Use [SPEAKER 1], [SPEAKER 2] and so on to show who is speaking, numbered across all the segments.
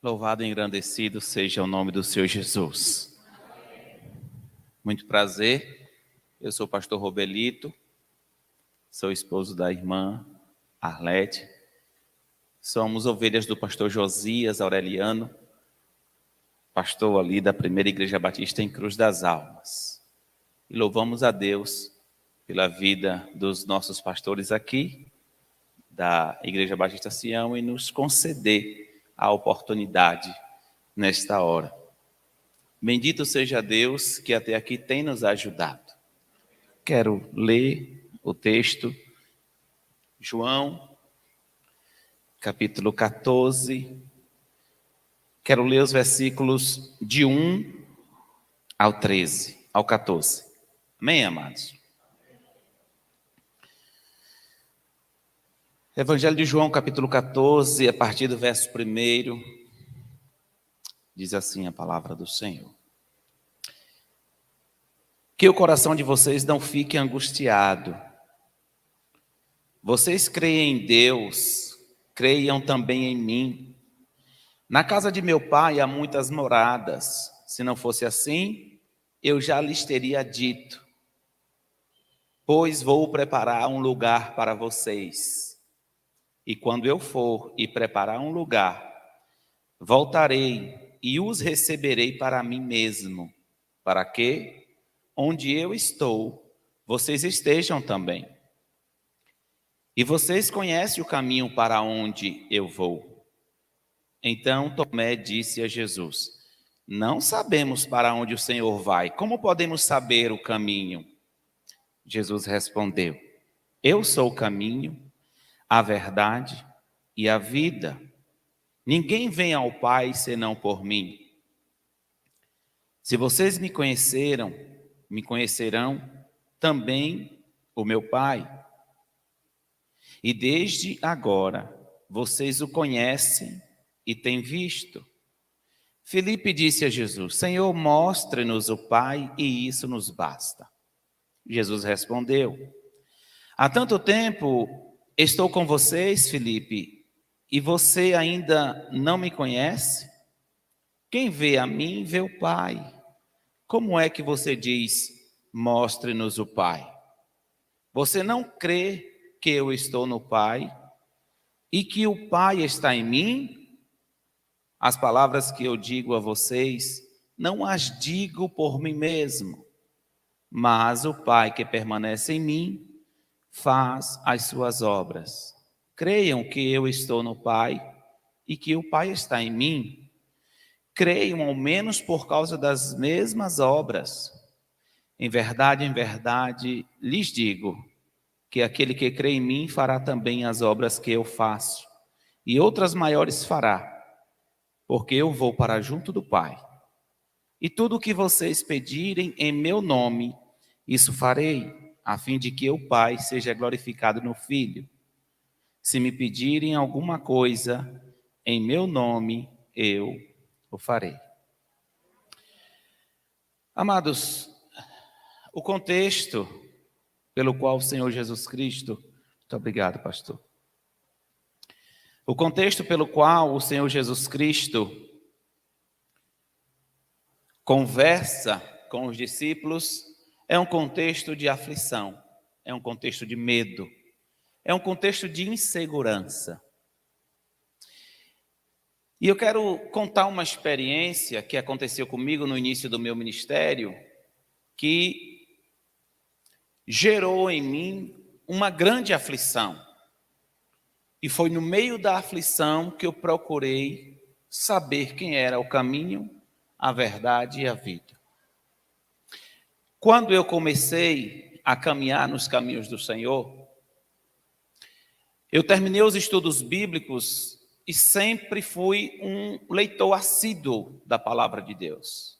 [SPEAKER 1] Louvado e engrandecido seja o nome do Senhor Jesus. Muito prazer, eu sou o pastor Robelito, sou esposo da irmã Arlete, somos ovelhas do pastor Josias Aureliano, pastor ali da primeira Igreja Batista em Cruz das Almas. E louvamos a Deus pela vida dos nossos pastores aqui, da Igreja Batista Sião, e nos conceder a oportunidade nesta hora. Bendito seja Deus que até aqui tem nos ajudado. Quero ler o texto, João, capítulo 14. Quero ler os versículos de 1 ao 13, ao 14. Amém, amados? Evangelho de João, capítulo 14, a partir do verso 1, diz assim a palavra do Senhor. Que o coração de vocês não fique angustiado. Vocês creem em Deus, creiam também em mim. Na casa de meu pai há muitas moradas. Se não fosse assim, eu já lhes teria dito. Pois vou preparar um lugar para vocês. E quando eu for e preparar um lugar, voltarei e os receberei para mim mesmo, para que, onde eu estou, vocês estejam também. E vocês conhecem o caminho para onde eu vou. Então Tomé disse a Jesus: Não sabemos para onde o Senhor vai. Como podemos saber o caminho? Jesus respondeu: Eu sou o caminho, a verdade e a vida. Ninguém vem ao Pai senão por mim. Se vocês me conhecerão também o meu Pai. E desde agora vocês o conhecem e têm visto. Filipe disse a Jesus: Senhor, mostre-nos o Pai e isso nos basta. Jesus respondeu: Há tanto tempo estou com vocês, Filipe, e você ainda não me conhece? Quem vê a mim, vê o Pai. Como é que você diz, mostre-nos o Pai? Você não crê que eu estou no Pai e que o Pai está em mim? As palavras que eu digo a vocês, não as digo por mim mesmo, mas o Pai que permanece em mim faz as suas obras. Creiam que eu estou no Pai e que o Pai está em mim. Creiam ao menos por causa das mesmas obras. Em verdade, lhes digo que aquele que crê em mim fará também as obras que eu faço, e outras maiores fará, porque eu vou para junto do Pai. E tudo o que vocês pedirem em meu nome, isso farei, a fim de que o Pai seja glorificado no Filho. Se me pedirem alguma coisa em meu nome, eu o farei. Amados, o contexto pelo qual o Senhor Jesus Cristo... Muito obrigado, pastor. O contexto pelo qual o Senhor Jesus Cristo conversa com os discípulos é um contexto de aflição, é um contexto de medo, é um contexto de insegurança. E eu quero contar uma experiência que aconteceu comigo no início do meu ministério, que gerou em mim uma grande aflição. E foi no meio da aflição que eu procurei saber quem era o caminho, a verdade e a vida. Quando eu comecei a caminhar nos caminhos do Senhor, eu terminei os estudos bíblicos e sempre fui um leitor assíduo da palavra de Deus.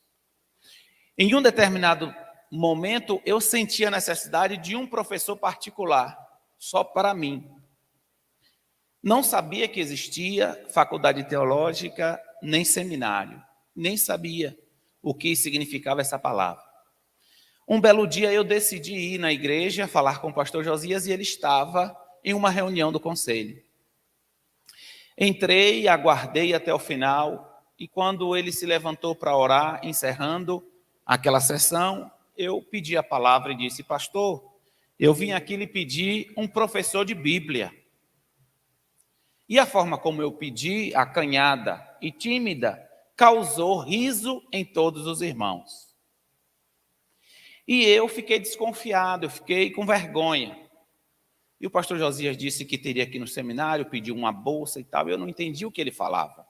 [SPEAKER 1] Em um determinado momento, eu senti a necessidade de um professor particular, só para mim. Não sabia que existia faculdade teológica, nem seminário. Nem sabia o que significava essa palavra. Um belo dia eu decidi ir na igreja falar com o pastor Josias e ele estava em uma reunião do conselho. Entrei, aguardei até o final e quando ele se levantou para orar, encerrando aquela sessão, eu pedi a palavra e disse: pastor, eu vim aqui lhe pedir um professor de Bíblia. E a forma como eu pedi, acanhada e tímida, causou riso em todos os irmãos. E eu fiquei desconfiado, eu fiquei com vergonha. E o pastor Josias disse que teria aqui no seminário, pediu uma bolsa e tal, e eu não entendi o que ele falava.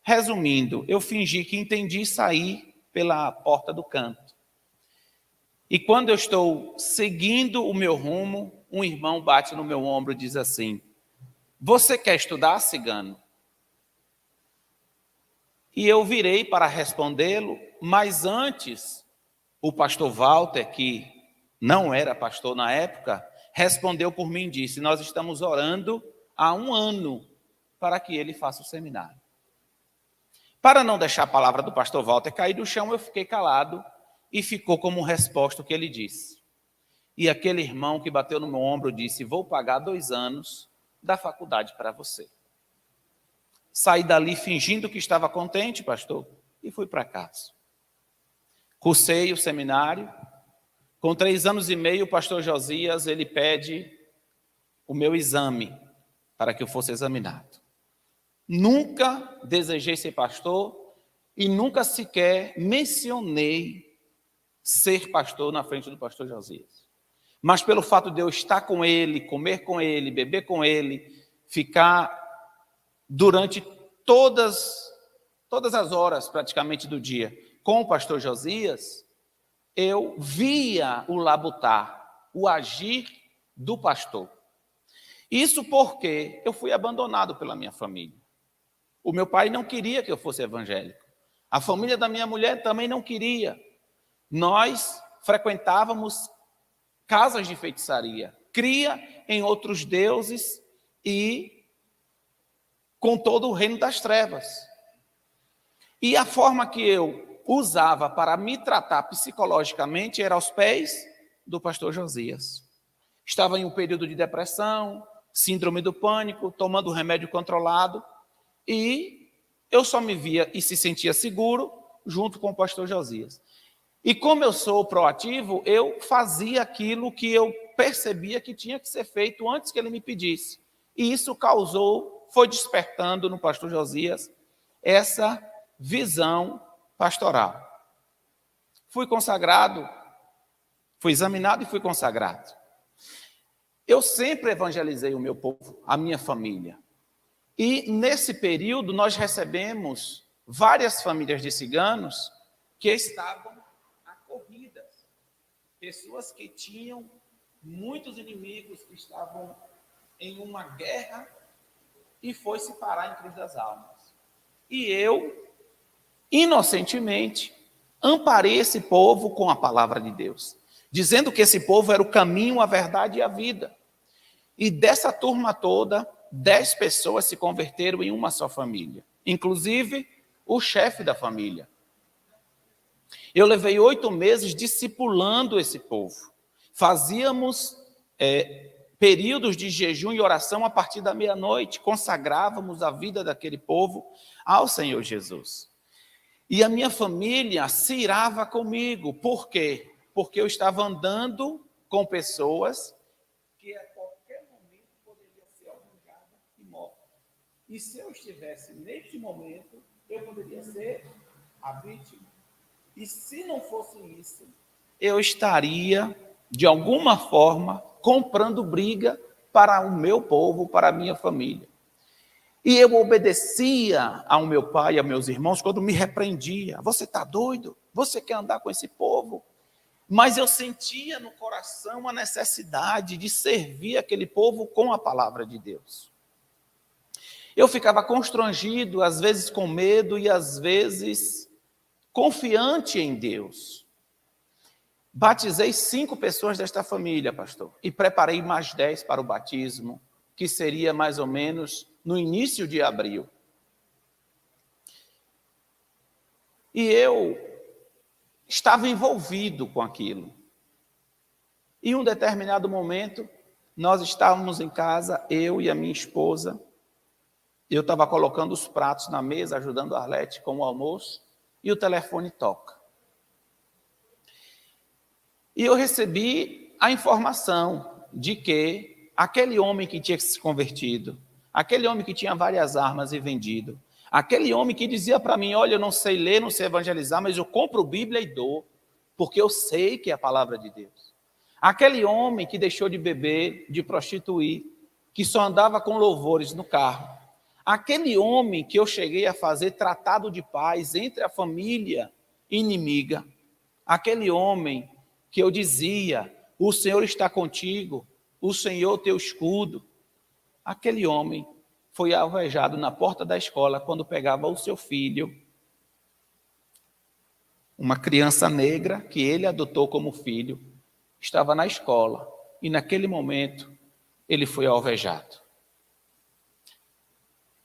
[SPEAKER 1] Resumindo, eu fingi que entendi e saí pela porta do canto. E quando eu estou seguindo o meu rumo, um irmão bate no meu ombro e diz assim: você quer estudar, cigano? E eu virei para respondê-lo, mas antes, o pastor Walter, que não era pastor na época, respondeu por mim e disse: nós estamos orando há 1 ano para que ele faça o seminário. Para não deixar a palavra do pastor Walter cair do chão, eu fiquei calado e ficou como resposta o que ele disse. E aquele irmão que bateu no meu ombro disse: vou pagar 2 anos da faculdade para você. Saí dali fingindo que estava contente, pastor, e fui para casa. Cursei o seminário. Com 3 anos e meio, o pastor Josias, ele pede o meu exame para que eu fosse examinado. Nunca desejei ser pastor e nunca sequer mencionei ser pastor na frente do pastor Josias. Mas pelo fato de eu estar com ele, comer com ele, beber com ele, ficar durante todas as horas praticamente do dia com o pastor Josias, eu via o labutar, o agir do pastor. Isso porque eu fui abandonado pela minha família. O meu pai não queria que eu fosse evangélico. A família da minha mulher também não queria. Nós frequentávamos casas de feitiçaria, cria em outros deuses e com todo o reino das trevas. E a forma que eu usava para me tratar psicologicamente era aos pés do pastor Josias. Estava em um período de depressão, síndrome do pânico, tomando remédio controlado, e eu só me via e se sentia seguro junto com o pastor Josias. E como eu sou proativo, eu fazia aquilo que eu percebia que tinha que ser feito antes que ele me pedisse. E isso foi despertando no pastor Josias essa visão pastoral. Fui consagrado, fui examinado e fui consagrado. Eu sempre evangelizei o meu povo, a minha família. E nesse período nós recebemos várias famílias de ciganos que estavam acorridas. Pessoas que tinham muitos inimigos, que estavam em uma guerra e foi se parar em Cruz das Almas. E eu, inocentemente, amparei esse povo com a palavra de Deus, dizendo que esse povo era o caminho, a verdade e a vida. E dessa turma toda, 10 pessoas se converteram em uma só família, inclusive o chefe da família. Eu levei 8 meses discipulando esse povo. Fazíamos períodos de jejum e oração a partir da meia-noite, consagrávamos a vida daquele povo ao Senhor Jesus. E a minha família se irava comigo. Por quê? Porque eu estava andando com pessoas que a qualquer momento poderiam ser alvejadas e mortas. E se eu estivesse neste momento, eu poderia ser a vítima. E se não fosse isso, eu estaria, de alguma forma, comprando briga para o meu povo, para a minha família. E eu obedecia ao meu pai e aos meus irmãos quando me repreendia. Você está doido? Você quer andar com esse povo? Mas eu sentia no coração a necessidade de servir aquele povo com a palavra de Deus. Eu ficava constrangido, às vezes com medo e às vezes confiante em Deus. Batizei 5 pessoas desta família, pastor, e preparei mais 10 para o batismo, que seria mais ou menos no início de abril. E eu estava envolvido com aquilo. E em um determinado momento, nós estávamos em casa, eu e a minha esposa, Eu estava colocando os pratos na mesa, ajudando a Arlete com o almoço, e o telefone toca. E eu recebi a informação de que aquele homem que tinha se convertido, aquele homem que tinha várias armas e vendido, aquele homem que dizia para mim, olha, eu não sei ler, não sei evangelizar, mas eu compro Bíblia e dou, porque eu sei que é a palavra de Deus. Aquele homem que deixou de beber, de prostituir, que só andava com louvores no carro. Aquele homem que eu cheguei a fazer tratado de paz entre a família inimiga. Aquele homem que eu dizia, o Senhor está contigo, o Senhor teu escudo. Aquele homem foi alvejado na porta da escola quando pegava o seu filho, uma criança negra que ele adotou como filho, estava na escola e naquele momento ele foi alvejado.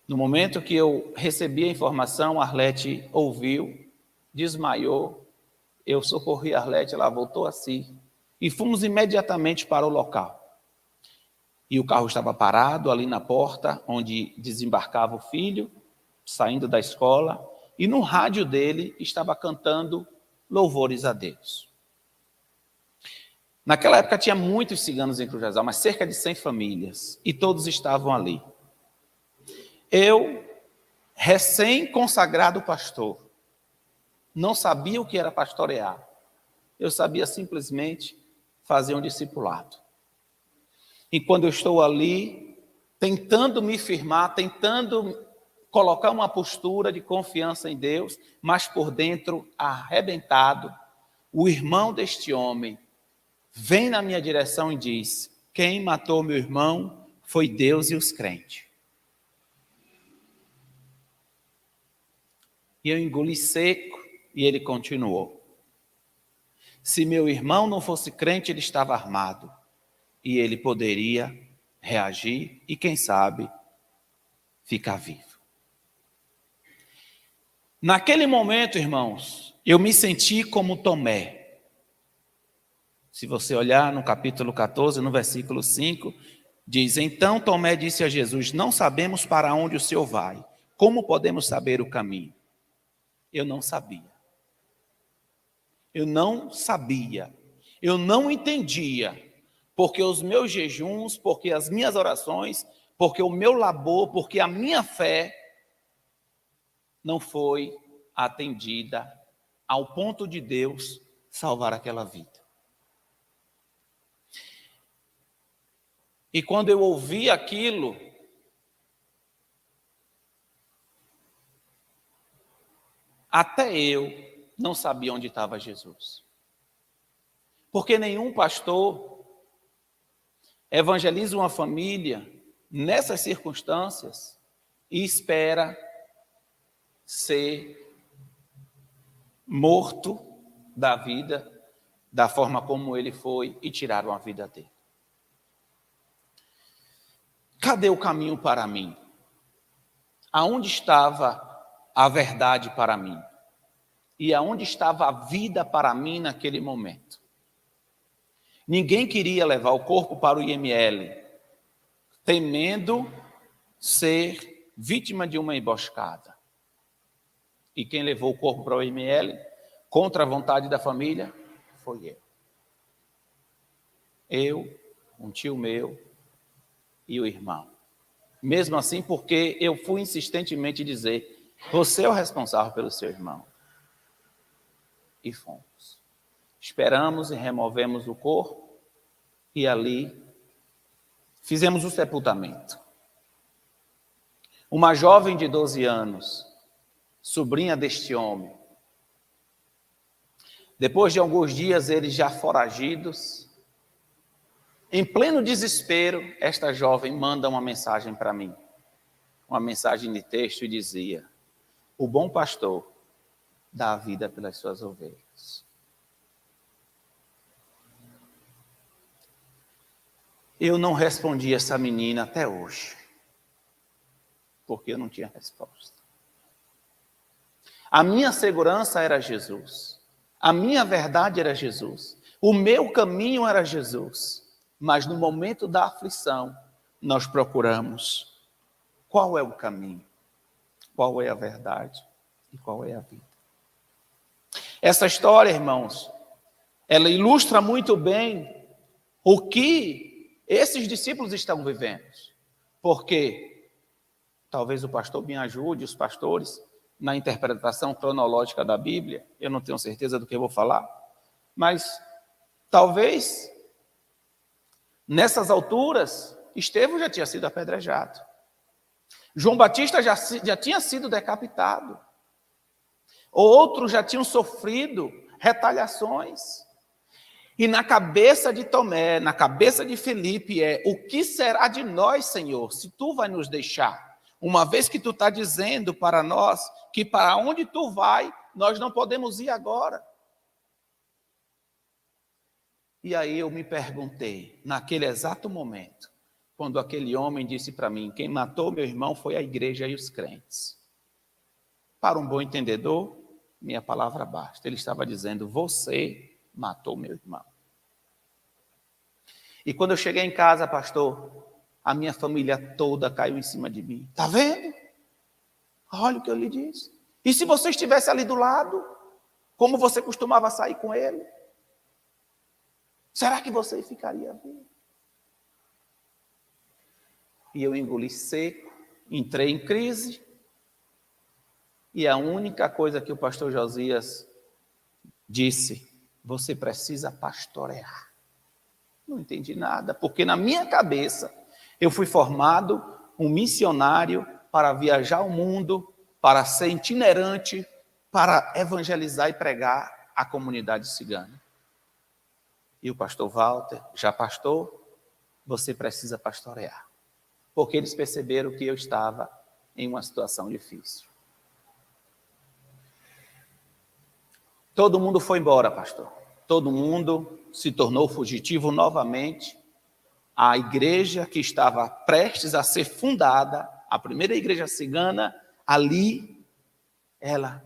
[SPEAKER 1] No momento que eu recebi a informação, Arlete ouviu, desmaiou, eu socorri a Arlete, ela voltou a si e fomos imediatamente para o local. E o carro estava parado ali na porta, onde desembarcava o filho, saindo da escola, e no rádio dele estava cantando louvores a Deus. Naquela época tinha muitos ciganos em Cruz-das-Almas, mas cerca de 100 famílias, e todos estavam ali. Eu, recém-consagrado pastor, não sabia o que era pastorear. Eu sabia simplesmente fazer um discipulado. E quando eu estou ali, tentando me firmar, tentando colocar uma postura de confiança em Deus, mas por dentro arrebentado, o irmão deste homem vem na minha direção e diz: quem matou meu irmão foi Deus e os crentes. E eu engoli seco e ele continuou. Se meu irmão não fosse crente, ele estava armado. E ele poderia reagir e, quem sabe, ficar vivo. Naquele momento, irmãos, eu me senti como Tomé. Se você olhar no capítulo 14, no versículo 5, diz: então Tomé disse a Jesus: não sabemos para onde o Senhor vai. Como podemos saber o caminho? Eu não sabia. Eu não sabia. Eu não entendia. Porque os meus jejuns, porque as minhas orações, porque o meu labor, porque a minha fé não foi atendida ao ponto de Deus salvar aquela vida. E quando eu ouvi aquilo, até eu não sabia onde estava Jesus. Porque nenhum pastor evangeliza uma família nessas circunstâncias e espera ser morto da vida, da forma como ele foi, e tiraram a vida dele. Cadê o caminho para mim? Aonde estava a verdade para mim? E aonde estava a vida para mim naquele momento? Ninguém queria levar o corpo para o IML, temendo ser vítima de uma emboscada. E quem levou o corpo para o IML, contra a vontade da família, foi eu. Eu, um tio meu e o irmão. Mesmo assim, porque eu fui insistentemente dizer: você é o responsável pelo seu irmão. E fomos. Esperamos e removemos o corpo e ali fizemos o sepultamento. Uma jovem de 12 anos, sobrinha deste homem, depois de alguns dias eles já foragidos, em pleno desespero, esta jovem manda uma mensagem para mim, uma mensagem de texto, e dizia: o bom pastor dá a vida pelas suas ovelhas. Eu não respondi essa menina até hoje, porque eu não tinha resposta. A minha segurança era Jesus, a minha verdade era Jesus, o meu caminho era Jesus, mas no momento da aflição, nós procuramos qual é o caminho, qual é a verdade e qual é a vida. Essa história, irmãos, ela ilustra muito bem o que esses discípulos estão vivendo. Porque, talvez o pastor me ajude, os pastores, na interpretação cronológica da Bíblia, eu não tenho certeza do que eu vou falar, mas talvez, nessas alturas, Estevão já tinha sido apedrejado. João Batista já tinha sido decapitado. Outros já tinham sofrido retaliações. E na cabeça de Tomé, na cabeça de Felipe o que será de nós, Senhor, se tu vai nos deixar? Uma vez que tu está dizendo para nós que para onde tu vai, nós não podemos ir agora. E aí eu me perguntei, naquele exato momento, quando aquele homem disse para mim, quem matou meu irmão foi a igreja e os crentes. Para um bom entendedor, minha palavra basta. Ele estava dizendo, você matou meu irmão. E quando eu cheguei em casa, pastor, a minha família toda caiu em cima de mim. Está vendo? Olha o que eu lhe disse. E se você estivesse ali do lado, como você costumava sair com ele? Será que você ficaria vivo? E eu engoli seco, entrei em crise. E a única coisa que o pastor Josias disse, você precisa pastorear. Não entendi nada, porque na minha cabeça eu fui formado um missionário para viajar o mundo, para ser itinerante, para evangelizar e pregar a comunidade cigana. E o pastor Walter, já pastor, você precisa pastorear. Porque eles perceberam que eu estava em uma situação difícil. Todo mundo foi embora, pastor. Todo mundo se tornou fugitivo novamente. A igreja que estava prestes a ser fundada, a primeira igreja cigana, ali, ela,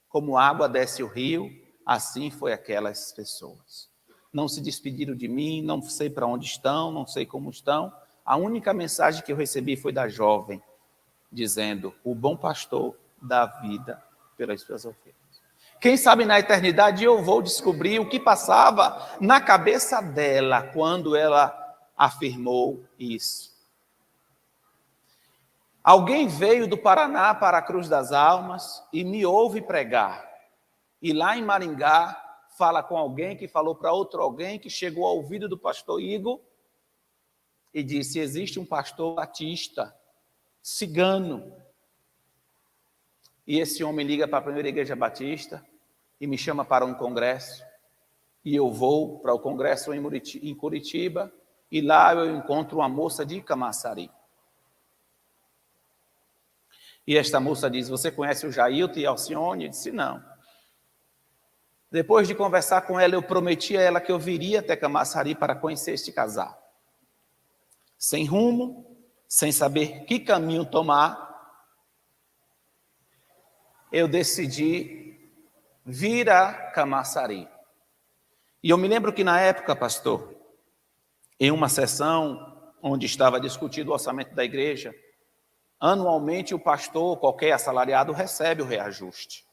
[SPEAKER 1] como água desce o rio, assim foi aquelas pessoas. Não se despediram de mim, não sei para onde estão, não sei como estão. A única mensagem que eu recebi foi da jovem, dizendo, o bom pastor dá vida pelas suas ovelhas. Quem sabe na eternidade eu vou descobrir o que passava na cabeça dela quando ela afirmou isso. Alguém veio do Paraná para a Cruz das Almas e me ouve pregar. E lá em Maringá fala com alguém que falou para outro alguém que chegou ao ouvido do pastor Igor e disse, existe um pastor batista, cigano. E esse homem liga para a primeira igreja batista e me chama para um congresso. E eu vou para o congresso em Curitiba e lá eu encontro uma moça de Camaçari. E esta moça diz, você conhece o Jailton e Alcione? Eu disse, não. Depois de conversar com ela, eu prometi a ela que eu viria até Camaçari para conhecer este casal. Sem rumo, sem saber que caminho tomar, eu decidi vir a Camaçari. E eu me lembro que na época, pastor, em uma sessão onde estava discutido o orçamento da igreja, anualmente o pastor, qualquer assalariado, recebe o reajuste.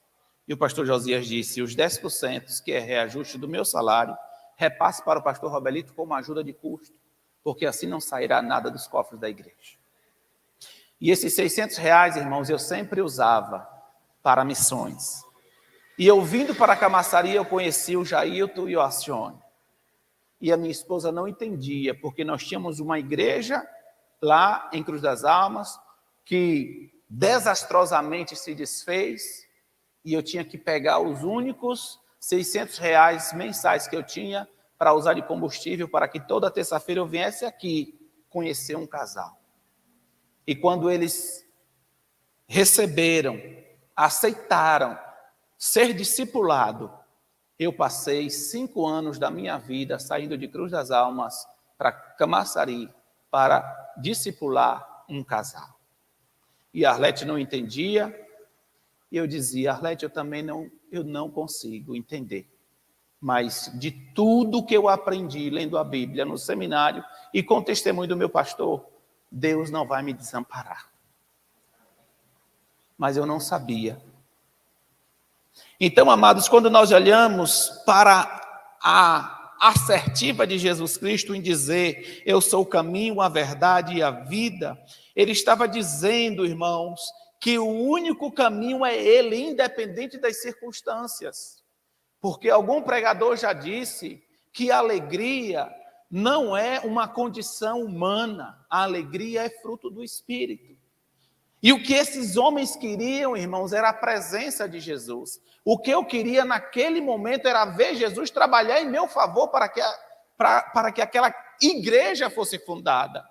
[SPEAKER 1] E o pastor Josias disse, os 10%, que é reajuste do meu salário, repasse para o pastor Robelito como ajuda de custo, porque assim não sairá nada dos cofres da igreja. E esses R$600, irmãos, eu sempre usava para missões. E eu vindo para Camaçari, eu conheci o Jailton e o Alcione. E a minha esposa não entendia, porque nós tínhamos uma igreja lá em Cruz das Almas, que desastrosamente se desfez, e eu tinha que pegar os únicos R$600 mensais que eu tinha para usar de combustível, para que toda terça-feira eu viesse aqui conhecer um casal. E quando eles receberam, aceitaram ser discipulado, eu passei 5 anos da minha vida saindo de Cruz das Almas para Camaçari para discipular um casal. E a Arlete não entendia, e eu dizia, Arlete, eu não consigo entender. Mas de tudo que eu aprendi lendo a Bíblia no seminário e com o testemunho do meu pastor, Deus não vai me desamparar. Mas eu não sabia. Então, amados, quando nós olhamos para a assertiva de Jesus Cristo em dizer, eu sou o caminho, a verdade e a vida, ele estava dizendo, irmãos, que o único caminho é ele, independente das circunstâncias. Porque algum pregador já disse que a alegria não é uma condição humana, a alegria é fruto do Espírito. E o que esses homens queriam, irmãos, era a presença de Jesus. O que eu queria naquele momento era ver Jesus trabalhar em meu favor para que aquela igreja fosse fundada.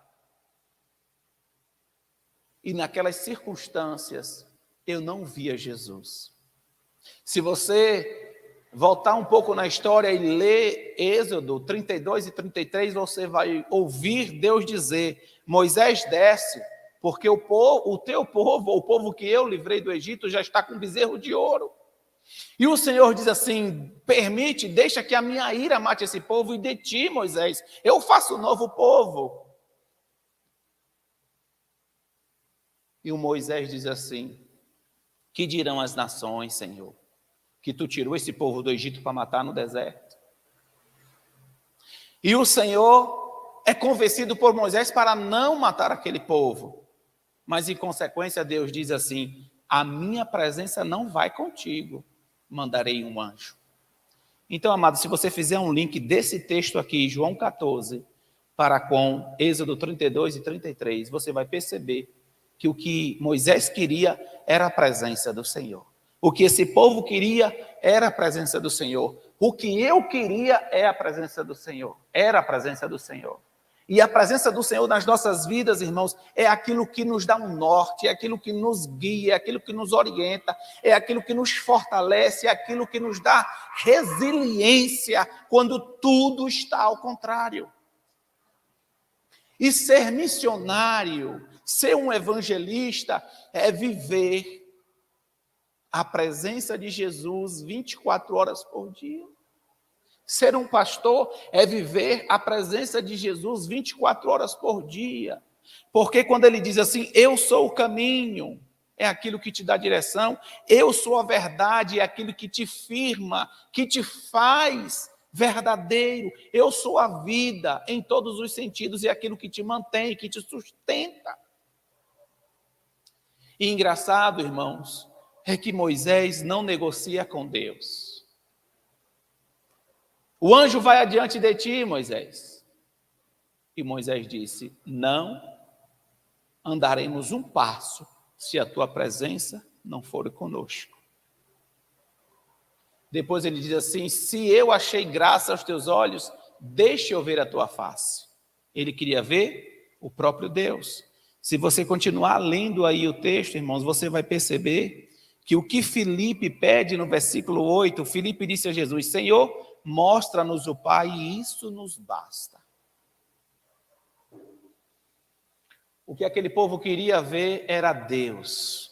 [SPEAKER 1] E naquelas circunstâncias, eu não via Jesus. Se você voltar um pouco na história e ler Êxodo 32 e 33, você vai ouvir Deus dizer, Moisés desce, porque o povo que eu livrei do Egito, já está com bezerro de ouro. E o Senhor diz assim, deixa que a minha ira mate esse povo, e de ti, Moisés, eu faço um novo povo. E o Moisés diz assim, que dirão as nações, Senhor, que tu tirou esse povo do Egito para matar no deserto? E o Senhor é convencido por Moisés para não matar aquele povo. Mas, em consequência, Deus diz assim, a minha presença não vai contigo, mandarei um anjo. Então, amado, se você fizer um link desse texto aqui, João 14, para com Êxodo 32 e 33, você vai perceber que o que Moisés queria era a presença do Senhor. O que esse povo queria era a presença do Senhor. O que eu queria é a presença do Senhor. Era a presença do Senhor. E a presença do Senhor nas nossas vidas, irmãos, é aquilo que nos dá um norte, é aquilo que nos guia, é aquilo que nos orienta, é aquilo que nos fortalece, é aquilo que nos dá resiliência quando tudo está ao contrário. E ser missionário, ser um evangelista, é viver a presença de Jesus 24 horas por dia. Ser um pastor é viver a presença de Jesus 24 horas por dia. Porque quando ele diz assim, eu sou o caminho, é aquilo que te dá direção, eu sou a verdade, é aquilo que te firma, que te faz verdadeiro, eu sou a vida em todos os sentidos, é aquilo que te mantém, que te sustenta. E engraçado, irmãos, é que Moisés não negocia com Deus. O anjo vai adiante de ti, Moisés. E Moisés disse, não andaremos um passo se a tua presença não for conosco. Depois ele diz assim, se eu achei graça aos teus olhos, deixa eu ver a tua face. Ele queria ver o próprio Deus. Se você continuar lendo aí o texto, irmãos, você vai perceber que o que Filipe pede no versículo 8, Filipe disse a Jesus, Senhor, mostra-nos o Pai e isso nos basta. O que aquele povo queria ver era Deus.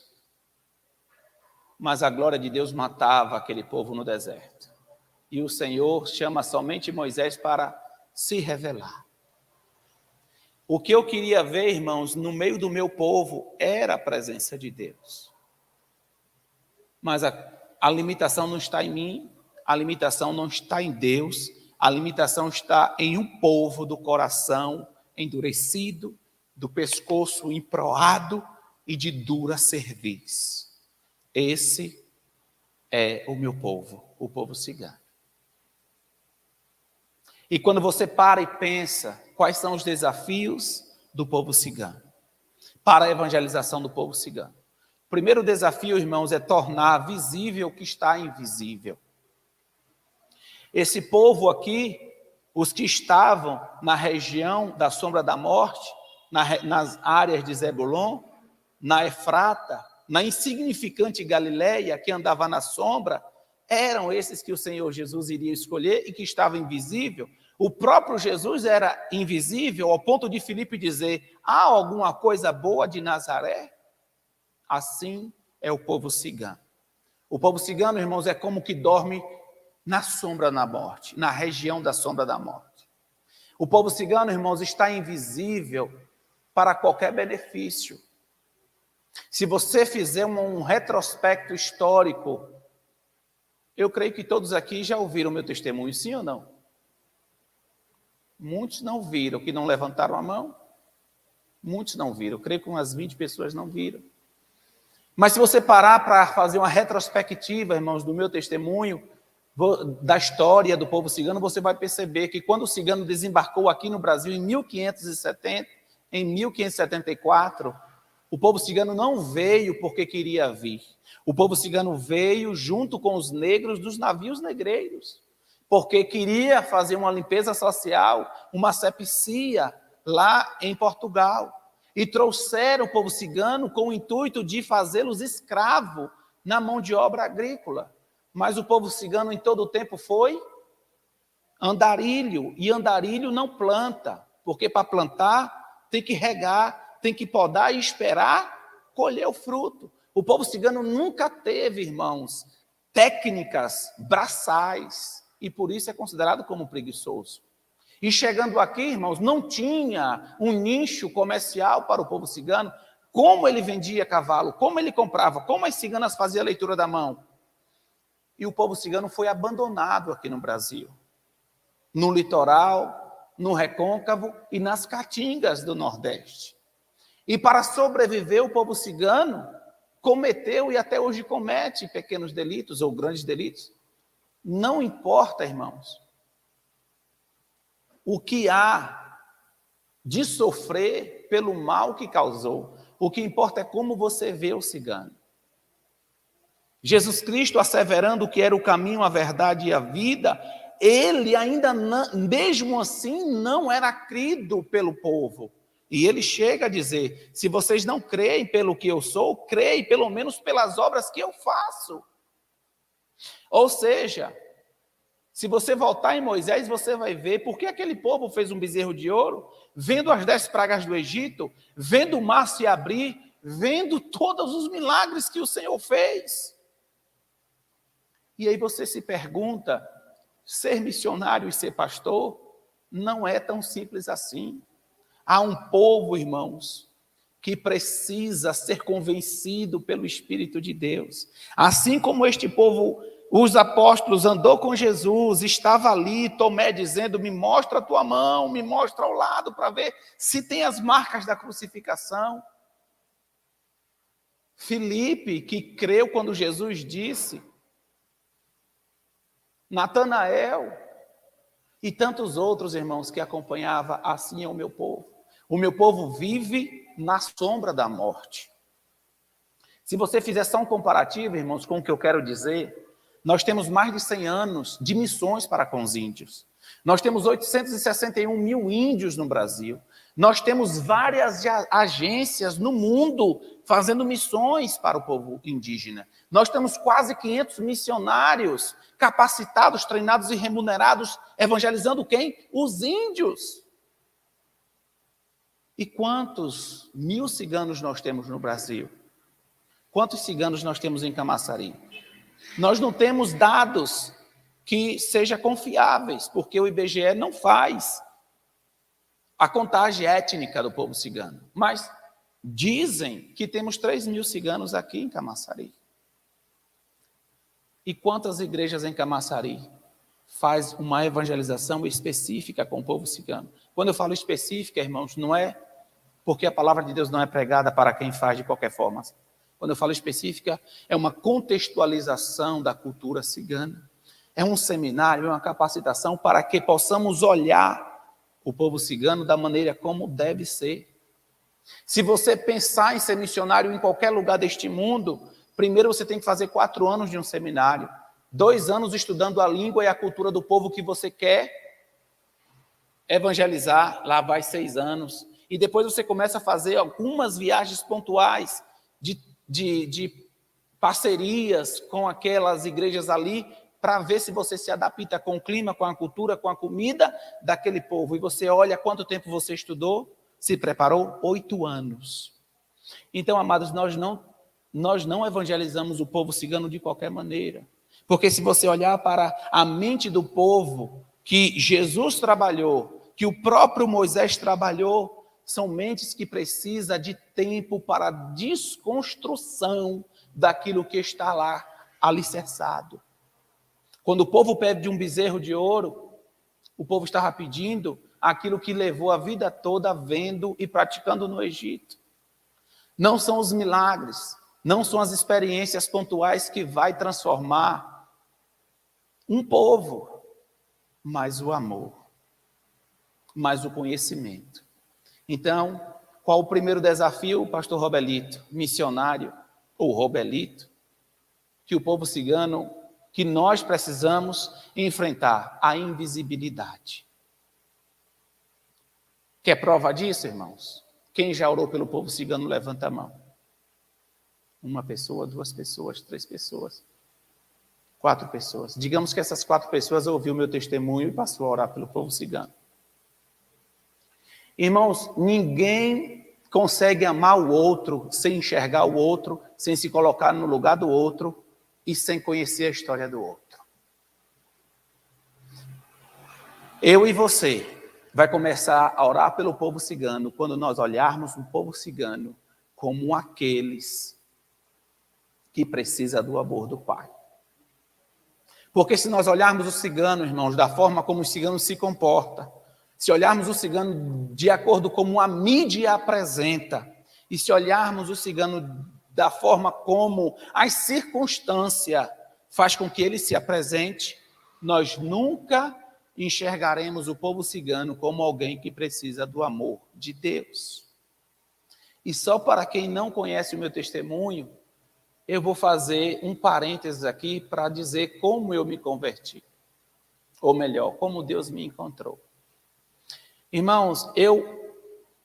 [SPEAKER 1] Mas a glória de Deus matava aquele povo no deserto. E o Senhor chama somente Moisés para se revelar. O que eu queria ver, irmãos, no meio do meu povo era a presença de Deus. Mas a limitação não está em mim, a limitação não está em Deus, a limitação está em um povo do coração endurecido, do pescoço emproado e de dura cerviz. Esse é o meu povo, o povo cigano. E quando você para e pensa, quais são os desafios do povo cigano, para a evangelização do povo cigano? O primeiro desafio, irmãos, é tornar visível o que está invisível. Esse povo aqui, os que estavam na região da sombra da morte, nas áreas de Zebulon, na Efrata, na insignificante Galileia, que andava na sombra, eram esses que o Senhor Jesus iria escolher e que estava invisível. O próprio Jesus era invisível, ao ponto de Filipe dizer, há alguma coisa boa de Nazaré? Assim é o povo cigano. O povo cigano, irmãos, é como que dorme na sombra da morte, na região da sombra da morte. O povo cigano, irmãos, está invisível para qualquer benefício. Se você fizer um retrospecto histórico, eu creio que todos aqui já ouviram o meu testemunho, sim ou não? Muitos não viram, que não levantaram a mão. Muitos não viram, eu creio que umas 20 pessoas não viram. Mas se você parar para fazer uma retrospectiva, irmãos, do meu testemunho, da história do povo cigano, você vai perceber que quando o cigano desembarcou aqui no Brasil em 1570, em 1574, o povo cigano não veio porque queria vir. O povo cigano veio junto com os negros dos navios negreiros, porque queria fazer uma limpeza social, uma asepsia lá em Portugal. E trouxeram o povo cigano com o intuito de fazê-los escravos na mão de obra agrícola. Mas o povo cigano em todo o tempo foi andarilho, e andarilho não planta, porque para plantar tem que regar, tem que podar e esperar colher o fruto. O povo cigano nunca teve, irmãos, técnicas braçais, e por isso é considerado como preguiçoso. E chegando aqui, irmãos, não tinha um nicho comercial para o povo cigano. Como ele vendia cavalo, como ele comprava, como as ciganas faziam a leitura da mão. E o povo cigano foi abandonado aqui no Brasil. No litoral, no recôncavo e nas caatingas do Nordeste. E para sobreviver, o povo cigano cometeu e até hoje comete pequenos delitos ou grandes delitos. Não importa, irmãos, o que há de sofrer pelo mal que causou. O que importa é como você vê o cigano. Jesus Cristo, asseverando que era o caminho, a verdade e a vida, ele ainda, não, mesmo assim, não era crido pelo povo. E ele chega a dizer, se vocês não creem pelo que eu sou, creem pelo menos pelas obras que eu faço. Ou seja, se você voltar em Moisés, você vai ver por que aquele povo fez um bezerro de ouro, vendo as 10 pragas do Egito, vendo o mar se abrir, vendo todos os milagres que o Senhor fez. E aí você se pergunta, ser missionário e ser pastor não é tão simples assim. Há um povo, irmãos, que precisa ser convencido pelo Espírito de Deus. Assim como este povo, os apóstolos, andou com Jesus, estava ali, Tomé dizendo, me mostra a tua mão, me mostra ao lado, para ver se tem as marcas da crucificação. Filipe, que creu quando Jesus disse, Natanael, e tantos outros irmãos que acompanhavam, assim é o meu povo. O meu povo vive na sombra da morte. Se você fizer só um comparativo, irmãos, com o que eu quero dizer, nós temos mais de 100 anos de missões para com os índios. Nós temos 861 mil índios no Brasil. Nós temos várias agências no mundo fazendo missões para o povo indígena. Nós temos quase 500 missionários capacitados, treinados e remunerados, evangelizando quem? Os índios. E quantos mil ciganos nós temos no Brasil? Quantos ciganos nós temos em Camaçari? Nós não temos dados que sejam confiáveis, porque o IBGE não faz a contagem étnica do povo cigano. Mas dizem que temos 3 mil ciganos aqui em Camaçari. E quantas igrejas em Camaçari faz uma evangelização específica com o povo cigano? Quando eu falo específica, irmãos, não é porque a palavra de Deus não é pregada para quem faz de qualquer forma. Quando eu falo específica, é uma contextualização da cultura cigana. É um seminário, é uma capacitação para que possamos olhar o povo cigano da maneira como deve ser. Se você pensar em ser missionário em qualquer lugar deste mundo, primeiro você tem que fazer 4 anos de um seminário, 2 anos estudando a língua e a cultura do povo que você quer evangelizar, lá vai 6 anos. E depois você começa a fazer algumas viagens pontuais de parcerias com aquelas igrejas ali, para ver se você se adapta com o clima, com a cultura, com a comida daquele povo. E você olha quanto tempo você estudou, se preparou? 8 anos. Então, amados, nós não evangelizamos o povo cigano de qualquer maneira. Porque se você olhar para a mente do povo que Jesus trabalhou, que o próprio Moisés trabalhou,
[SPEAKER 2] são mentes que precisam de tempo para a desconstrução daquilo que está lá alicerçado. Quando o povo pede um bezerro de ouro, o povo estava pedindo aquilo que levou a vida toda vendo e praticando no Egito. Não são os milagres, não são as experiências pontuais que vai transformar um povo, mas o amor, mas o conhecimento. Então, qual o primeiro desafio, pastor Robelito, missionário, ou Robelito, que o povo cigano, que nós precisamos enfrentar? A invisibilidade. Quer prova disso, irmãos? Quem já orou pelo povo cigano, levanta a mão. 1 pessoa, 2 pessoas, 3 pessoas, 4 pessoas. Digamos que essas 4 pessoas ouviram o meu testemunho e passou a orar pelo povo cigano. Irmãos, ninguém consegue amar o outro sem enxergar o outro, sem se colocar no lugar do outro e sem conhecer a história do outro. Eu e você vai começar a orar pelo povo cigano quando nós olharmos o povo cigano como aqueles que precisam do amor do Pai. Porque se nós olharmos o cigano, irmãos, da forma como o cigano se comporta, se olharmos o cigano de acordo com como a mídia apresenta, e se olharmos o cigano da forma como as circunstâncias faz com que ele se apresente, nós nunca enxergaremos o povo cigano como alguém que precisa do amor de Deus. E só para quem não conhece o meu testemunho, eu vou fazer um parênteses aqui para dizer como eu me converti. Ou melhor, como Deus me encontrou. Irmãos, eu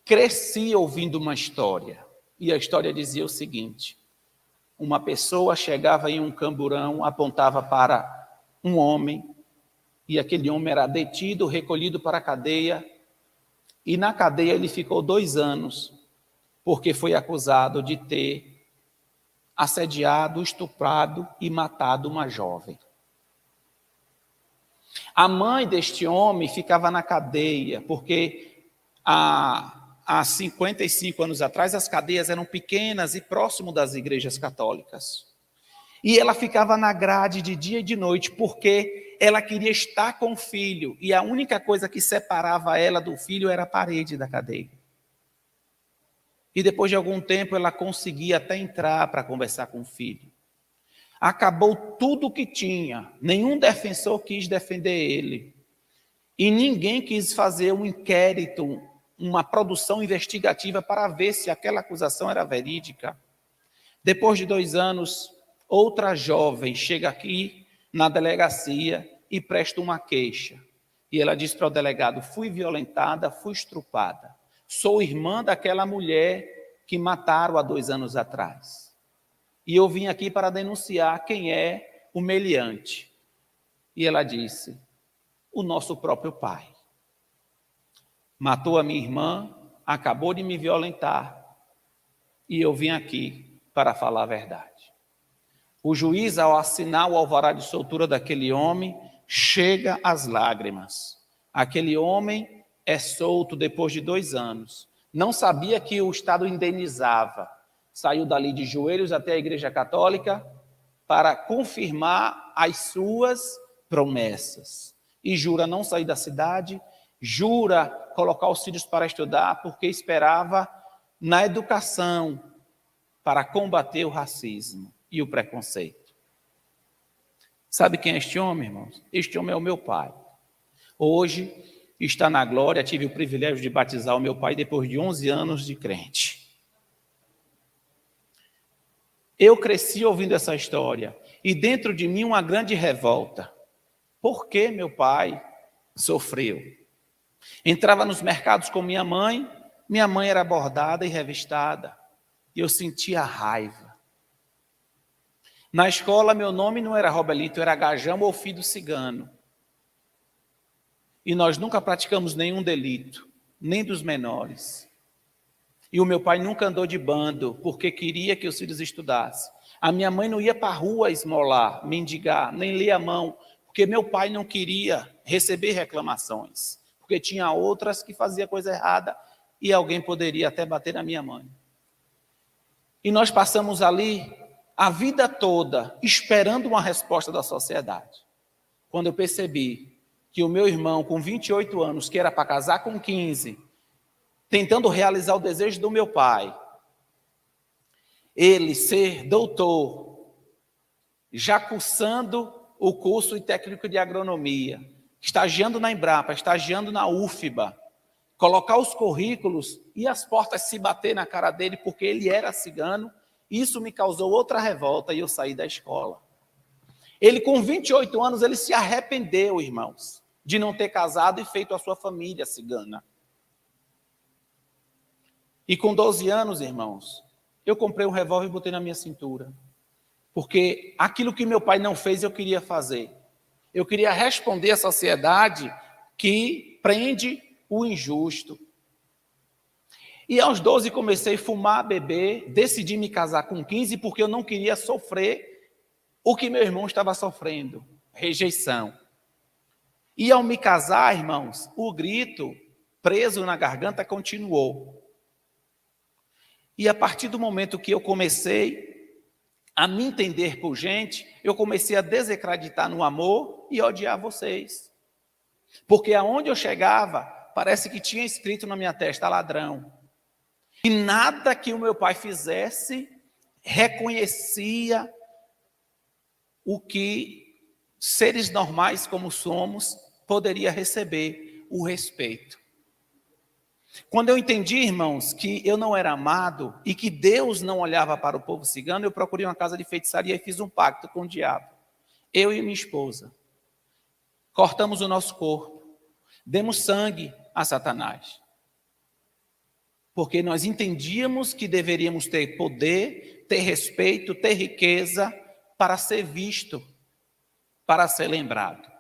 [SPEAKER 2] cresci ouvindo uma história. E a história dizia o seguinte: uma pessoa chegava em um camburão, apontava para um homem, e aquele homem era detido, recolhido para a cadeia, e na cadeia ele ficou 2 anos, porque foi acusado de ter assediado, estuprado e matado uma jovem. A mãe deste homem ficava na cadeia, porque há 55 anos atrás as cadeias eram pequenas e próximo das igrejas católicas. E ela ficava na grade de dia e de noite, porque ela queria estar com o filho, e a única coisa que separava ela do filho era a parede da cadeia. E depois de algum tempo ela conseguia até entrar para conversar com o filho. Acabou tudo o que tinha, nenhum defensor quis defender ele. E ninguém quis fazer um inquérito, uma produção investigativa para ver se aquela acusação era verídica. Depois de 2 anos, outra jovem chega aqui na delegacia e presta uma queixa. E ela diz para o delegado: fui violentada, fui estrupada. Sou irmã daquela mulher que mataram há 2 anos atrás. E eu vim aqui para denunciar quem é o meliante. E ela disse: o nosso próprio pai. Matou a minha irmã, acabou de me violentar, e eu vim aqui para falar a verdade. O juiz, ao assinar o alvará de soltura daquele homem, chega às lágrimas. Aquele homem é solto depois de 2 anos. Não sabia que o Estado indenizava. Saiu dali de joelhos até a Igreja Católica para confirmar as suas promessas. E jura não sair da cidade, jura colocar os filhos para estudar, porque esperava na educação para combater o racismo e o preconceito. Sabe quem é este homem, irmãos? Este homem é o meu pai. Hoje está na glória, tive o privilégio de batizar o meu pai depois de 11 anos de crente. Eu cresci ouvindo essa história e dentro de mim uma grande revolta. Por que meu pai sofreu? Entrava nos mercados com minha mãe era bordada e revistada, e eu sentia raiva. Na escola, meu nome não era Robelito, era Gajão ou Filho Cigano. E nós nunca praticamos nenhum delito, nem dos menores. E o meu pai nunca andou de bando, porque queria que os filhos estudassem. A minha mãe não ia para a rua esmolar, mendigar, nem ler a mão, porque meu pai não queria receber reclamações, porque tinha outras que faziam coisa errada e alguém poderia até bater na minha mãe. E nós passamos ali a vida toda esperando uma resposta da sociedade. Quando eu percebi que o meu irmão, com 28 anos, que era para casar com 15, tentando realizar o desejo do meu pai, ele ser doutor, já cursando o curso técnico de agronomia, estagiando na Embrapa, estagiando na UFBA, colocar os currículos e as portas se bater na cara dele porque ele era cigano, isso me causou outra revolta e eu saí da escola. Ele, com 28 anos, ele se arrependeu, irmãos, de não ter casado e feito a sua família cigana. E com 12 anos, irmãos, eu comprei um revólver e botei na minha cintura. Porque aquilo que meu pai não fez, eu queria fazer. Eu queria responder à sociedade que prende o injusto. E aos 12 comecei a fumar, beber, decidi me casar com 15 porque eu não queria sofrer o que meu irmão estava sofrendo, rejeição. E ao me casar, irmãos, o grito preso na garganta continuou. E a partir do momento que eu comecei a me entender por gente, eu comecei a desacreditar no amor e odiar vocês. Porque aonde eu chegava, parece que tinha escrito na minha testa ladrão. E nada que o meu pai fizesse reconhecia o que seres normais como somos poderia receber, o respeito. Quando eu entendi, irmãos, que eu não era amado e que Deus não olhava para o povo cigano, eu procurei uma casa de feitiçaria e fiz um pacto com o diabo. Eu e minha esposa. Cortamos o nosso corpo. Demos sangue a Satanás. Porque nós entendíamos que deveríamos ter poder, ter respeito, ter riqueza para ser visto, para ser lembrado.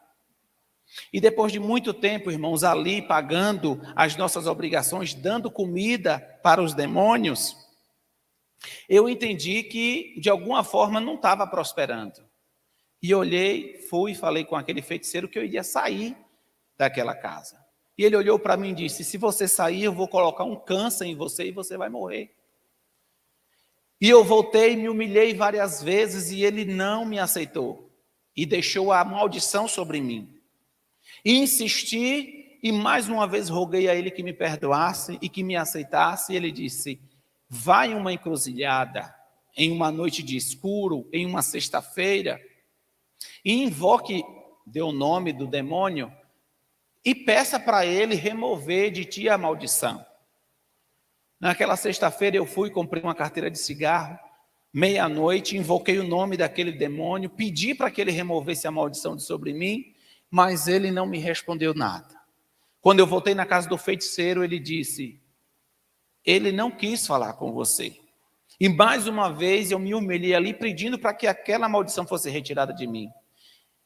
[SPEAKER 2] E depois de muito tempo, irmãos, ali pagando as nossas obrigações, dando comida para os demônios, eu entendi que de alguma forma não estava prosperando. E olhei, fui e falei com aquele feiticeiro que eu iria sair daquela casa. E ele olhou para mim e disse: se você sair, eu vou colocar um câncer em você e você vai morrer. E eu voltei, me humilhei várias vezes e ele não me aceitou. E deixou a maldição sobre mim. E insisti e mais uma vez roguei a ele que me perdoasse e que me aceitasse. E ele disse: vá em uma encruzilhada, em uma noite de escuro, em uma sexta-feira, e invoque, dê o nome do demônio, e peça para ele remover de ti a maldição. Naquela sexta-feira eu fui, comprei uma carteira de cigarro, meia-noite, invoquei o nome daquele demônio, pedi para que ele removesse a maldição de sobre mim, mas ele não me respondeu nada. Quando eu voltei na casa do feiticeiro, ele disse: ele não quis falar com você. E mais uma vez eu me humilhei ali, pedindo para que aquela maldição fosse retirada de mim.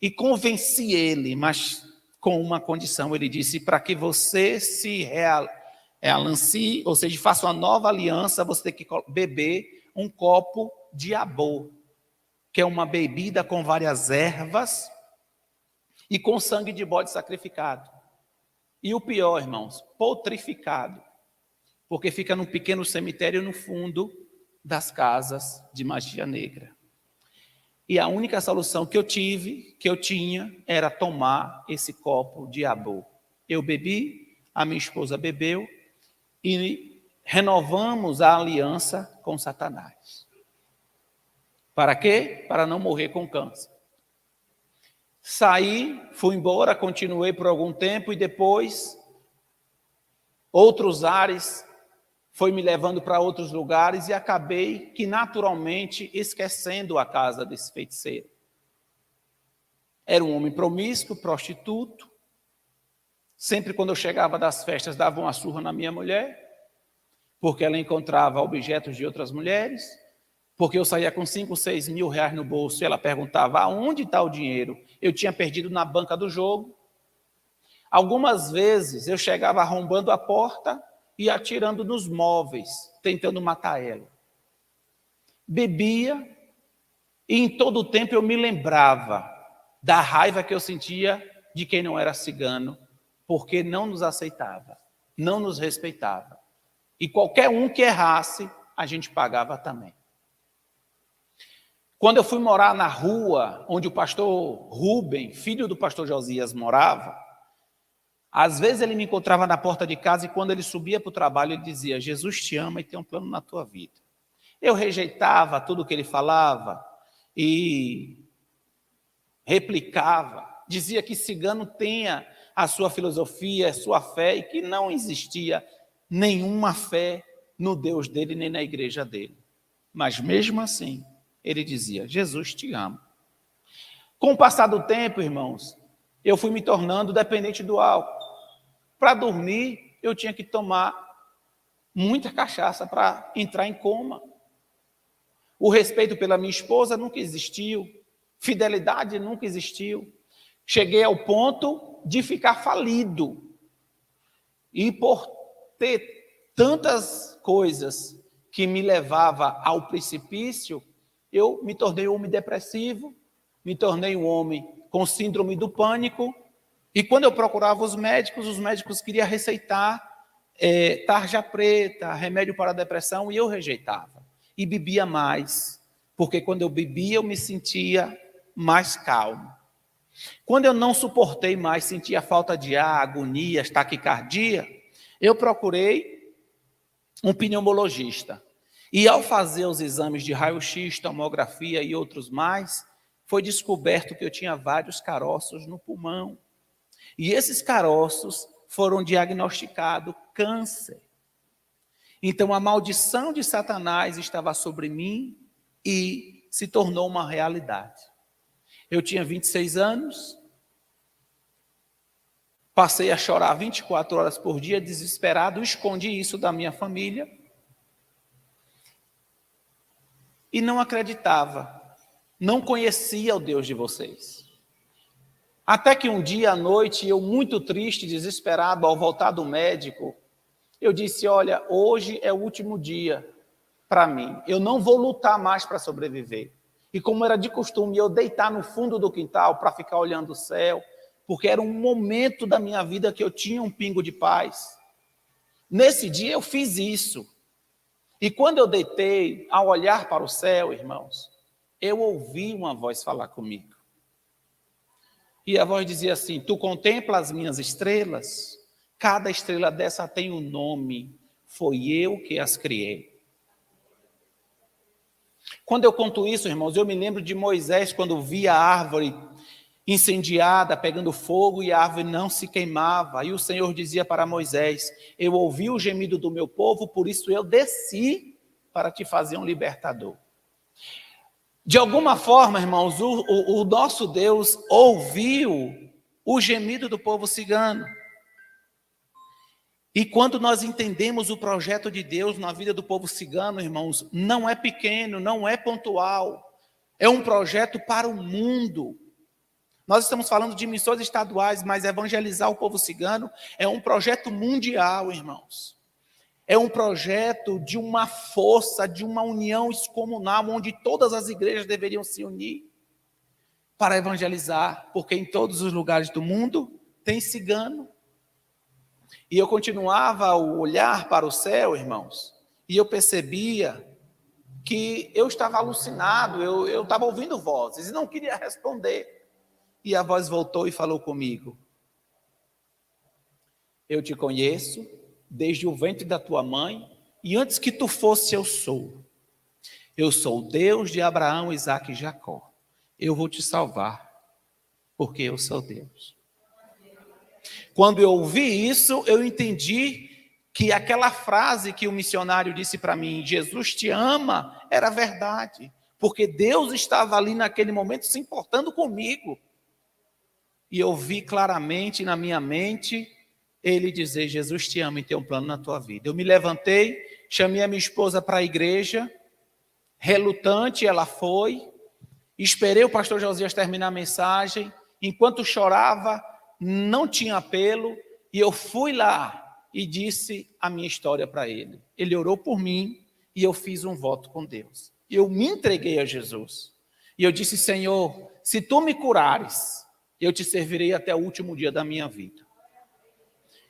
[SPEAKER 2] E convenci ele, mas com uma condição. Ele disse: para que você se realancie, ou seja, faça uma nova aliança, você tem que beber um copo de abô, que é uma bebida com várias ervas e com sangue de bode sacrificado. E o pior, irmãos, putrificado, porque fica num pequeno cemitério no fundo das casas de magia negra. E a única solução que eu tinha, era tomar esse copo de abô. Eu bebi, a minha esposa bebeu, e renovamos a aliança com Satanás. Para quê? Para não morrer com câncer. Saí, fui embora, continuei por algum tempo e depois outros ares foi me levando para outros lugares e acabei que naturalmente esquecendo a casa desse feiticeiro. Era um homem promíscuo, prostituto. Sempre quando eu chegava das festas dava uma surra na minha mulher, porque ela encontrava objetos de outras mulheres. Porque eu saía com 5, 6 mil reais no bolso e ela perguntava: aonde está o dinheiro? Eu tinha perdido na banca do jogo. Algumas vezes eu chegava arrombando a porta e atirando nos móveis, tentando matar ela. Bebia e em todo o tempo eu me lembrava da raiva que eu sentia de quem não era cigano, porque não nos aceitava, não nos respeitava. E qualquer um que errasse, a gente pagava também. Quando eu fui morar na rua onde o pastor Rubem, filho do pastor Josias, morava, às vezes ele me encontrava na porta de casa e quando ele subia para o trabalho, ele dizia: Jesus te ama e tem um plano na tua vida. Eu rejeitava tudo o que ele falava e replicava. Dizia que cigano tenha a sua filosofia, a sua fé e que não existia nenhuma fé no Deus dele nem na igreja dele. Mas mesmo assim, ele dizia: Jesus te ama. Com o passar do tempo, irmãos, eu fui me tornando dependente do álcool. Para dormir, eu tinha que tomar muita cachaça para entrar em coma. O respeito pela minha esposa nunca existiu. Fidelidade nunca existiu. Cheguei ao ponto de ficar falido. E por ter tantas coisas que me levava ao precipício, eu me tornei um homem depressivo, me tornei um homem com síndrome do pânico, e quando eu procurava os médicos queriam receitar tarja preta, remédio para a depressão, e eu rejeitava. E bebia mais, porque quando eu bebia eu me sentia mais calmo. Quando eu não suportei mais, sentia falta de ar, agonias, taquicardia, eu procurei um pneumologista. E ao fazer os exames de raio-x, tomografia e outros mais, foi descoberto que eu tinha vários caroços no pulmão. E esses caroços foram diagnosticados câncer. Então a maldição de Satanás estava sobre mim e se tornou uma realidade. Eu tinha 26 anos, passei a chorar 24 horas por dia, desesperado, escondi isso da minha família e não acreditava, não conhecia o Deus de vocês. Até que um dia à noite, eu muito triste, desesperado, ao voltar do médico, eu disse: olha, hoje é o último dia para mim, eu não vou lutar mais para sobreviver. E como era de costume, eu deitar no fundo do quintal para ficar olhando o céu, porque era um momento da minha vida que eu tinha um pingo de paz. Nesse dia eu fiz isso. E quando eu deitei, ao olhar para o céu, irmãos, eu ouvi uma voz falar comigo. E a voz dizia assim: tu contempla as minhas estrelas? Cada estrela dessa tem um nome, foi eu que as criei. Quando eu conto isso, irmãos, eu me lembro de Moisés, quando via a árvore incendiada, pegando fogo, e a árvore não se queimava. E o Senhor dizia para Moisés: eu ouvi o gemido do meu povo, por isso eu desci para te fazer um libertador. De alguma forma, irmãos, o nosso Deus ouviu o gemido do povo cigano. E quando nós entendemos o projeto de Deus na vida do povo cigano, irmãos, não é pequeno, não é pontual. É um projeto para o mundo. Nós estamos falando de missões estaduais, mas evangelizar o povo cigano é um projeto mundial, irmãos. É um projeto de uma força, de uma união excomunal, onde todas as igrejas deveriam se unir para evangelizar, porque em todos os lugares do mundo tem cigano. E eu continuava a olhar para o céu, irmãos, e eu percebia que eu estava alucinado, eu estava ouvindo vozes e não queria responder. E a voz voltou e falou comigo: eu te conheço desde o ventre da tua mãe, e antes que tu fosse eu sou. Eu sou o Deus de Abraão, Isaque e Jacó. Eu vou te salvar, porque eu sou Deus. Quando eu ouvi isso, eu entendi que aquela frase que o missionário disse para mim, Jesus te ama, era verdade. Porque Deus estava ali naquele momento se importando comigo. E eu vi claramente na minha mente ele dizer: Jesus te ama e tem um plano na tua vida. Eu me levantei, chamei a minha esposa para a igreja, relutante ela foi, esperei o pastor Josias terminar a mensagem, enquanto chorava, não tinha apelo, e eu fui lá e disse a minha história para ele. Ele orou por mim e eu fiz um voto com Deus. Eu me entreguei a Jesus. E eu disse: Senhor, se tu me curares, eu te servirei até o último dia da minha vida.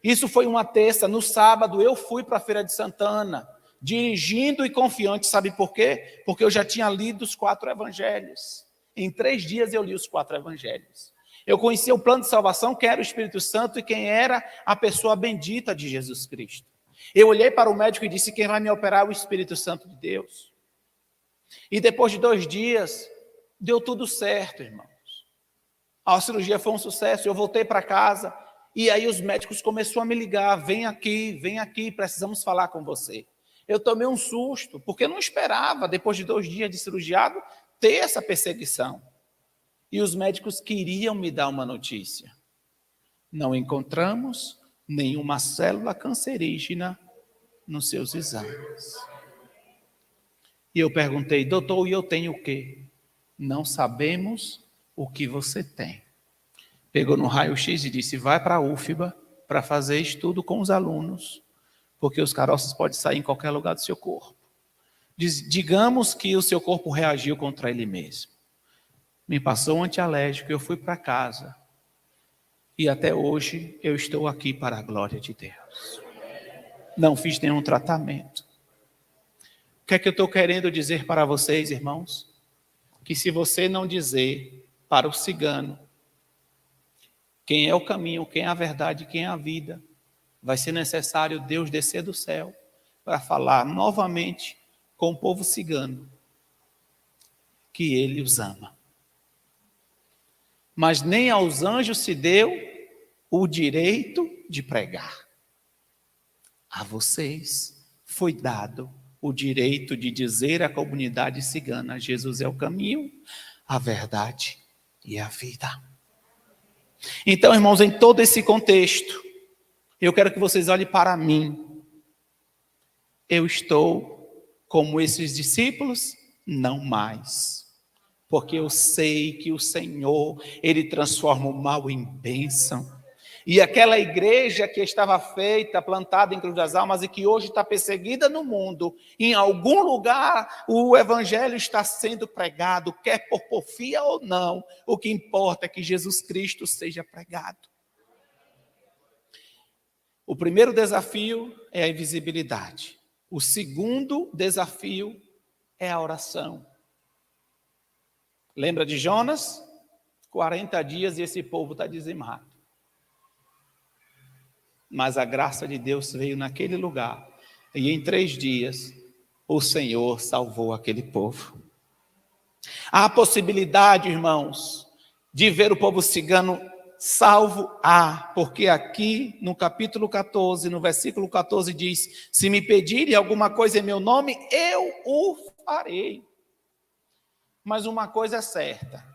[SPEAKER 2] Isso foi uma terça. No sábado eu fui para a Feira de Santana, dirigindo e confiante. Sabe por quê? Porque eu já tinha lido os 4 evangelhos. Em 3 dias eu li os 4 evangelhos. Eu conhecia o plano de salvação, quem era o Espírito Santo e quem era a pessoa bendita de Jesus Cristo. Eu olhei para o médico e disse: quem vai me operar é o Espírito Santo de Deus. E depois de 2 dias, deu tudo certo, irmãos. A cirurgia foi um sucesso. Eu voltei para casa e aí os médicos começaram a me ligar: vem aqui, precisamos falar com você. Eu tomei um susto, porque eu não esperava, depois de 2 dias de cirurgiado, ter essa perseguição. E os médicos queriam me dar uma notícia: não encontramos nenhuma célula cancerígena nos seus exames. E eu perguntei: doutor, e eu tenho o quê? Não sabemos o que você tem. Pegou no raio-x e disse: vai para a UFBA para fazer estudo com os alunos, porque os caroços podem sair em qualquer lugar do seu corpo. Digamos que o seu corpo reagiu contra ele mesmo. Me passou um antialérgico, eu fui para casa. E até hoje eu estou aqui para a glória de Deus. Não fiz nenhum tratamento. O que é que eu estou querendo dizer para vocês, irmãos? Que se você não dizer para o cigano quem é o caminho, quem é a verdade, quem é a vida, vai ser necessário Deus descer do céu para falar novamente com o povo cigano que ele os ama. Mas nem aos anjos se deu o direito de pregar. A vocês foi dado o direito de dizer à comunidade cigana: Jesus é o caminho, a verdade e a vida. Então, irmãos, em todo esse contexto, eu quero que vocês olhem para mim. Eu estou como esses discípulos? Não mais. Porque eu sei que o Senhor, Ele transforma o mal em bênção. E aquela igreja que estava feita, plantada em Cruz das Almas e que hoje está perseguida no mundo, em algum lugar o evangelho está sendo pregado, quer por porfia ou não, o que importa é que Jesus Cristo seja pregado. O primeiro desafio é a invisibilidade. O segundo desafio é a oração. Lembra de Jonas? 40 dias e esse povo está dizimado. Mas a graça de Deus veio naquele lugar. E em 3 dias, o Senhor salvou aquele povo. Há a possibilidade, irmãos, de ver o povo cigano salvo? Porque aqui no capítulo 14, no versículo 14 diz: se me pedirem alguma coisa em meu nome, eu o farei. Mas uma coisa é certa: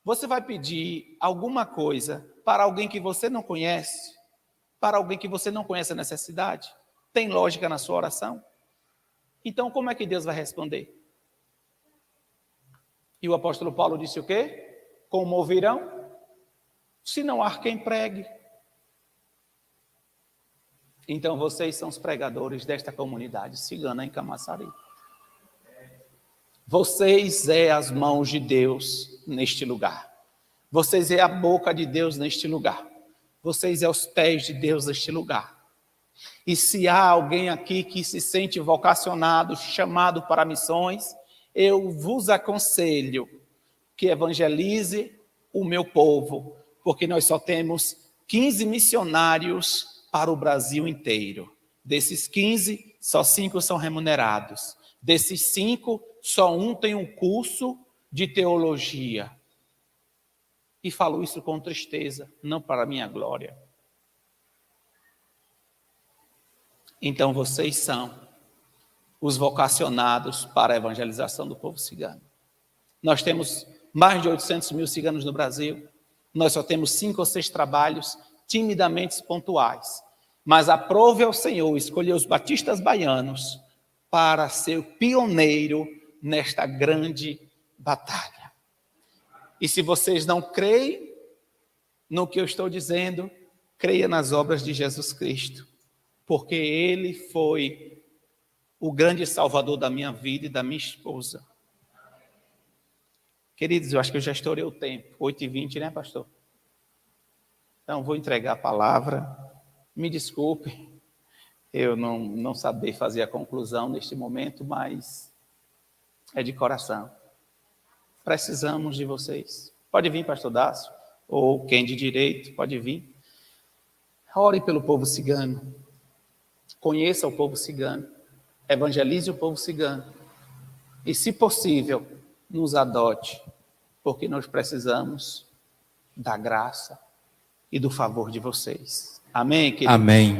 [SPEAKER 2] você vai pedir alguma coisa para alguém que você não conhece? Para alguém que você não conhece a necessidade? Tem lógica na sua oração? Então, como é que Deus vai responder? E o apóstolo Paulo disse o quê? Como ouvirão, se não há quem pregue? Então, vocês são os pregadores desta comunidade cigana em Camaçari. Vocês é as mãos de Deus neste lugar. Vocês é a boca de Deus neste lugar. Vocês é os pés de Deus neste lugar. E se há alguém aqui que se sente vocacionado, chamado para missões, eu vos aconselho que evangelize o meu povo, porque nós só temos 15 missionários para o Brasil inteiro. Desses 15, só 5 são remunerados. Desses 5, só um tem um curso de teologia. E falo isso com tristeza, não para a minha glória. Então vocês são os vocacionados para a evangelização do povo cigano. Nós temos mais de 800 mil ciganos no Brasil. Nós só temos 5 ou 6 trabalhos timidamente pontuais. Mas aprove ao Senhor escolher os batistas baianos para ser pioneiro nesta grande batalha. E se vocês não creem no que eu estou dizendo, creia nas obras de Jesus Cristo, porque Ele foi o grande salvador da minha vida e da minha esposa. Queridos, eu acho que eu já estourei o tempo, 8h20, né, pastor? Então, vou entregar a palavra Me desculpe, eu não saber fazer a conclusão neste momento, mas é de coração. Precisamos de vocês. Pode vir, pastor Dácio, ou quem de direito, pode vir. Ore pelo povo cigano. Conheça o povo cigano. Evangelize o povo cigano. E, se possível, nos adote, porque nós precisamos da graça e do favor de vocês. Amém, queridos?
[SPEAKER 3] Amém.